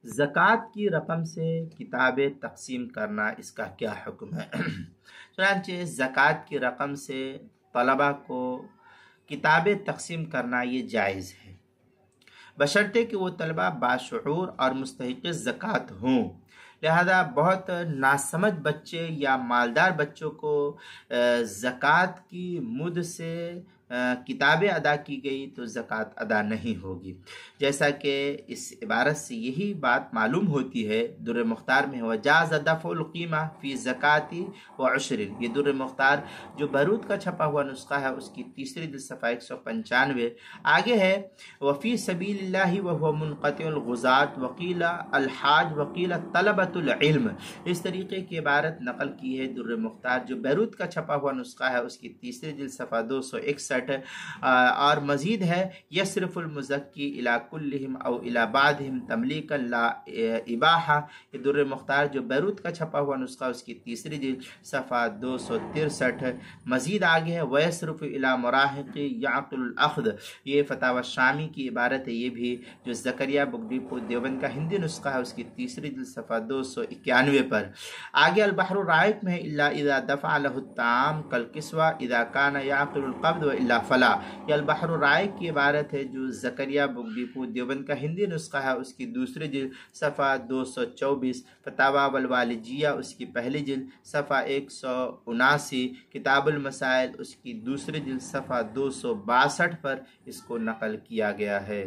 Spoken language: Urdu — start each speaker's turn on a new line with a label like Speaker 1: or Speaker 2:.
Speaker 1: زکوٰۃ کی رقم سے کتابیں تقسیم کرنا، اس کا کیا حکم ہے؟ چنانچہ زکوٰۃ کی رقم سے طلباء کو کتابیں تقسیم کرنا یہ جائز ہے، بشرطے کہ وہ طلباء باشعور اور مستحق زکوٰۃ ہوں۔ لہذا بہت ناسمجھ بچے یا مالدار بچوں کو زکوٰۃ کی مد سے کتابیں ادا کی گئی تو زکوٰۃ ادا نہیں ہوگی، جیسا کہ اس عبارت سے یہی بات معلوم ہوتی ہے۔ در مختار میں وجاز دفع القیمہ فی زکوٰۃ و عشر، یہ در مختار جو بیروت کا چھپا ہوا نسخہ ہے اس کی تیسری جلد صفحہ 195 آگے ہے، وفی سبیل اللہ وهو منقطع الغزات وقیل الحاج وقیل طلبۃ العلم، اس طریقے کی عبارت نقل کی ہے در مختار جو بیروت کا چھپا ہوا نسخہ ہے اس کی تیسری جلد صفحہ 261، اور مزید ہے یصرف المزکی الی کلہم او الی بعضہم تملیکا لا اباحہ، یہ در مختار جو بیروت کا چھپا ہوا نسخہ اس کی تیسری جلد صفحہ 263، مزید آگے ہے ویصرف الی مراہق یعقل الاخذ، یہ فتاوی شامی کی عبارت ہے، یہ بھی جو زکریا بگٹی پور دیوبند کا ہندی نسخہ ہے اس کی تیسری جلد صفحہ 291 پر۔ آگے البحر الرائق میں الا اذا دفع له الطعام کالکسوہ اذا کان یعقل القبض والا فلا، یہ البحر الرائق کی عبارت ہے جو زکریا بگٹی پور دیوبند کا ہندی نسخہ ہے اس کی دوسری جلد صفحہ 224، فتاوی والوالجیہ اس کی پہلی جلد صفحہ 179، کتاب المسائل اس کی دوسری جلد صفحہ 262 پر اس کو نقل کیا گیا ہے۔